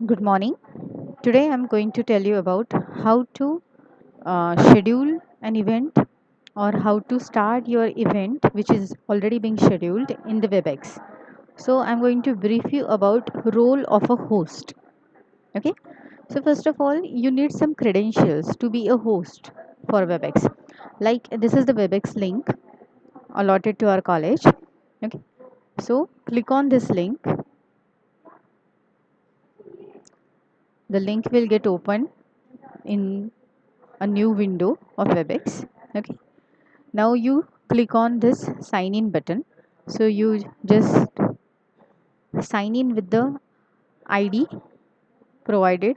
Good morning. Today I'm going to tell you about how to schedule an event or how to start your event which is already being scheduled in the WebEx. So I'm going to brief you about role of a host. Okay. So first of all, you need some credentials to be a host for WebEx. Like this is the WebEx link allotted to our college. Okay. So click on this link. The link will get opened in a new window of WebEx. Okay. Now you click on this sign in button. So you just sign in with the ID provided.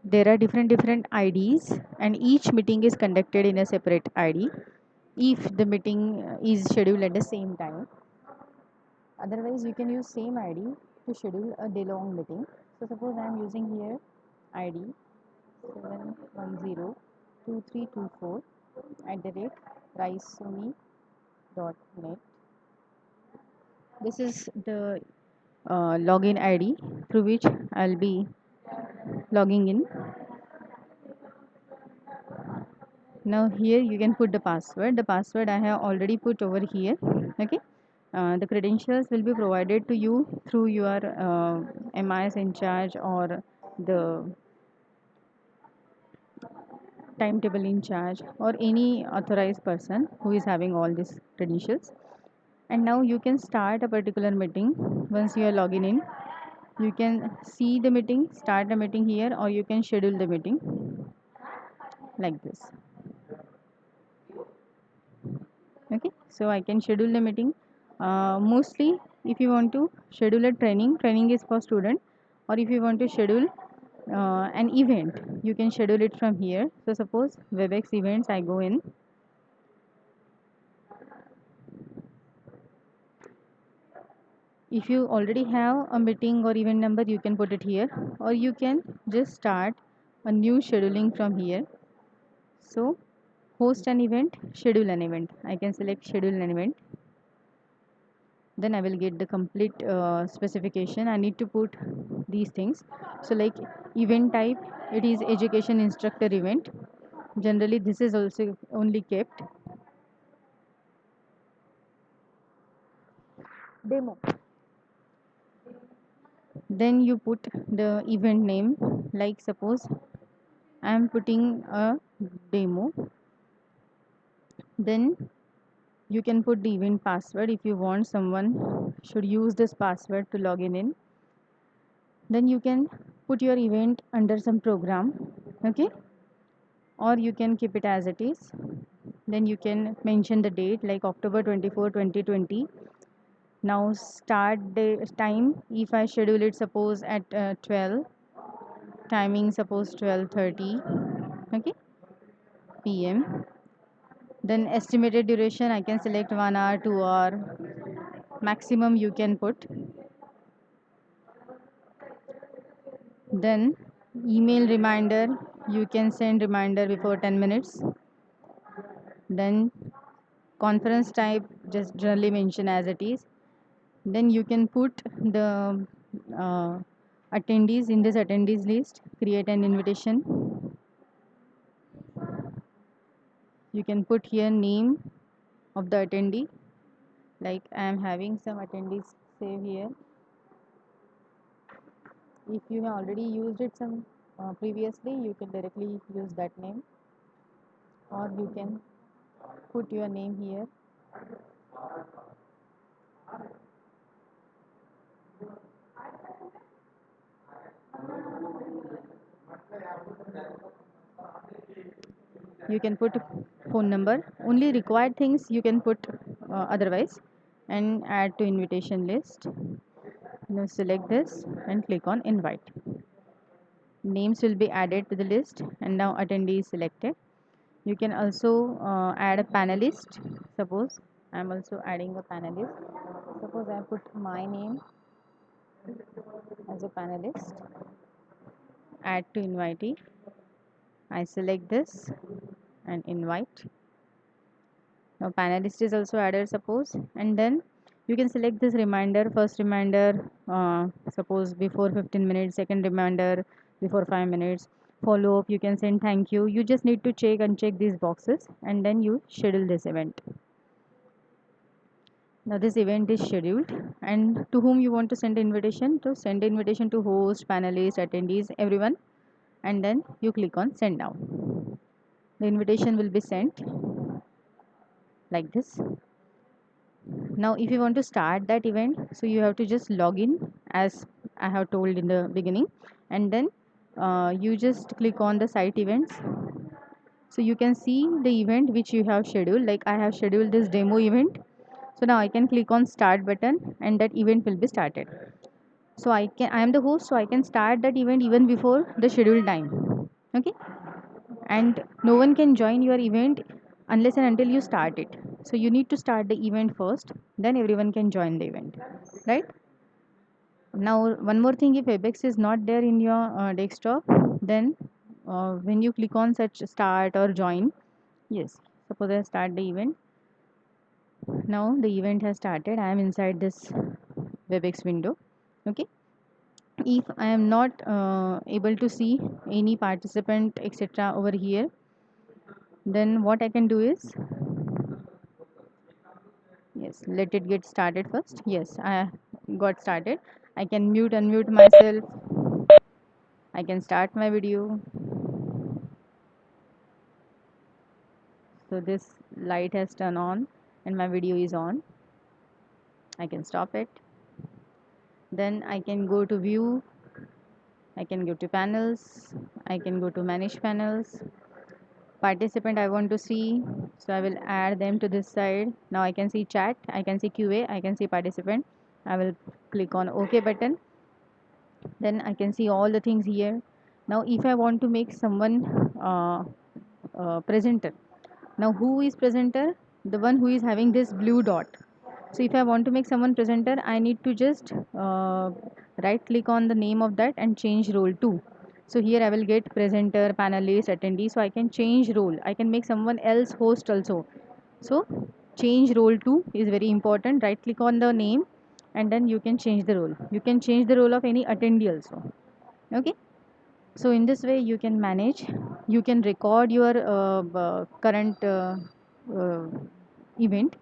There are different IDs and each meeting is conducted in a separate ID if the meeting is scheduled at the same time. Otherwise you can use same ID to schedule a day long meeting. So suppose I am using here ID 7102324 at the rate risumi.net. This is the login ID through which I'll be logging in. Now here you can put the password. The password I have already put over here. Okay. The credentials will be provided to you through your MIS in charge or the timetable in charge or any authorized person who is having all these credentials. And now you can start a particular meeting once you are logging in. You can see the meeting, start the meeting here, or you can schedule the meeting like this. Okay, so I can schedule the meeting. Mostly if you want to schedule a training is for student, or if you want to schedule an event, you can schedule it from here. So suppose WebEx events, I go in. If you already have a meeting or event number, you can put it here, or you can just start a new scheduling from here. So host an event, schedule an event. I can select schedule an event. Then I will get the complete specification. I need to put these things. So like event type, it is education instructor event. Generally this is also only kept demo. Then you put the event name, like suppose I am putting a demo. Then you can put the event password if you want someone should use this password to log in. Then you can put your event under some program. Okay, or you can keep it as it is. Then you can mention the date like October 24 2020. Now start the time, if I schedule it suppose at 12, timing suppose 12:30, okay, p.m. Then estimated duration I can select 1 hour, 2 hour, maximum you can put. Then email reminder, you can send reminder before 10 minutes. Then conference type, just generally mention as it is. Then you can put the uh, attendees in this attendees list, create an invitation. You can put here name of the attendee, like I am having some attendees save here. If you have already used it some previously, you can directly use that name, or you can put your name here. You can put phone number, only required things you can put otherwise. And add to invitation list. Now select this and click on invite. Names will be added to the list, and now attendee is selected. You can also add a panelist. Suppose I am also adding a panelist. Suppose I put my name as a panelist. Add to invitee. I select this and invite. Now panelist is also added suppose, and then You can select this reminder, first reminder, suppose before 15 minutes, second reminder before 5 minutes, follow up, you can send thank you. You just need to check uncheck these boxes and then you schedule this event. Now this event is scheduled, and to whom you want to send invitation? To send invitation to host, panelists, attendees, everyone, and then you click on send now. The invitation will be sent like this. Now if you want to start that event, so you have to just log in as I have told in the beginning, and then you just click on the site events. So you can see the event which you have scheduled, like I have scheduled this demo event. So now I can click on start button and that event will be started. So I am the host, so I can start that event even before the scheduled time. Okay, and no one can join your event unless and until you start it. So you need to start the event first, then everyone can join the event, right? Now one more thing, if Webex is not there in your desktop, then when you click on such start or join, yes, suppose I start the event. Now the event has started, I am inside this Webex window. Okay, if I am not able to see any participant etc over here, then what I can do is, yes, let it get started first. Yes, I got started. I can mute unmute myself. I can start my video. So this light has turned on and my video is on. I can stop it. Then I can go to view. I can go to panels. I can go to manage panels. Participant I want to see, so I will add them to this side. Now I can see chat, I can see QA, I can see participant. I will click on OK button. Then I can see all the things here. Now if I want to make someone presenter, now who is presenter? The one who is having this blue dot. So if I want to make someone presenter, I need to just right click on the name of that and change role to. So here I will get presenter, panelist, attendee. So I can change role. I can make someone else host also. So change role to is very important. Right click on the name and then you can change the role. You can change the role of any attendee also. Okay. So in this way you can manage. You can record your current uh, event.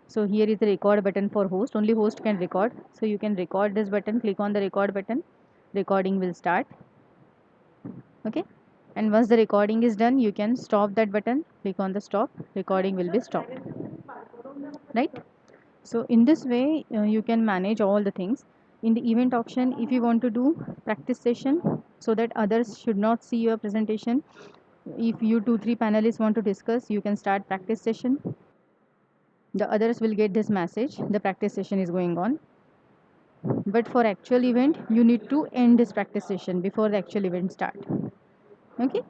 So here is the record button for host. Only host can record. So you can record this button. Click on the record button. Recording will start. Okay. And once the recording is done, you can stop that button. Click on the stop. Recording will be stopped. Right. So in this way, you can manage all the things. In the event option, if you want to do practice session so that others should not see your presentation, if you 2 3 panelists want to discuss, you can start practice session. The others will get this message, the practice session is going on. But for actual event, you need to end this practice session before the actual event start. Okay.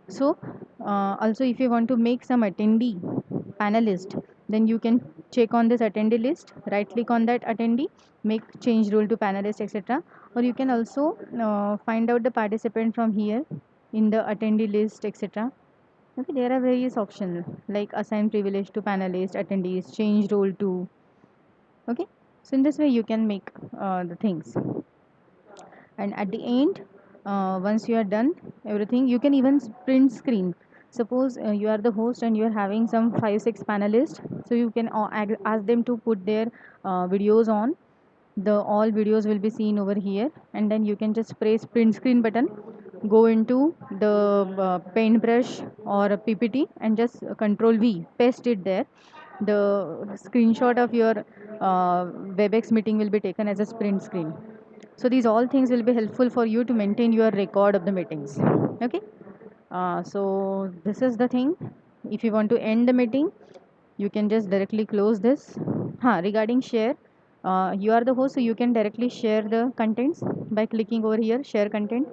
So also if you want to make some attendee panelist, then you can check on this attendee list, right click on that attendee, make change role to panelist etc. Or you can also find out the participant from here in the attendee list etc. Okay, there are various options like assign privilege to panelist, attendees, change role to. Okay, so in this way you can make the things. And at the end, once you are done everything, you can even print screen. Suppose you are the host and you are having some 5 6 panelists, so you can ask them to put their videos on. The all videos will be seen over here, and then you can just press print screen button, go into the paintbrush or a ppt and just control v, paste it there. The screenshot of your webex meeting will be taken as a print screen. So these all things will be helpful for you to maintain your record of the meetings. Okay. So this is the thing. If you want to end the meeting, you can just directly close this. Regarding share, you are the host, so you can directly share the contents by clicking over here, share content.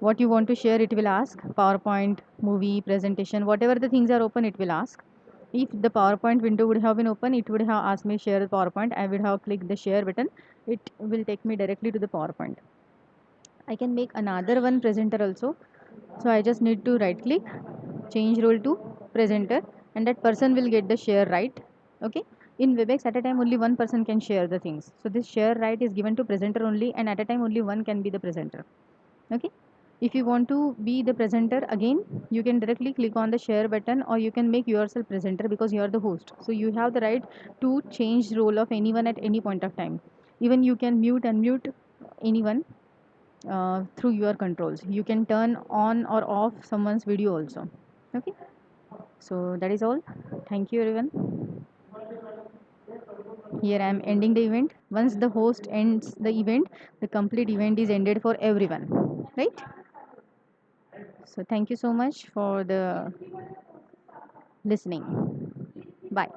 What you want to share, it will ask PowerPoint, movie, presentation, whatever the things are open, it will ask. If the PowerPoint window would have been open, it would have asked me share the PowerPoint. I would have clicked the share button. It will take me directly to the PowerPoint. I can make another one presenter also. So I just need to right click, change role to presenter, and that person will get the share right. Okay. In Webex, at a time only one person can share the things. So this share right is given to presenter only, and at a time only one can be the presenter. Okay. If you want to be the presenter again, you can directly click on the share button, or you can make yourself presenter because you are the host. So you have the right to change role of anyone at any point of time. Even you can mute and mute anyone through your controls. You can turn on or off someone's video also. Okay. So that is all. Thank you everyone. Here I am ending the event. Once the host ends the event, the complete event is ended for everyone. Right? So thank you so much for the listening. Bye.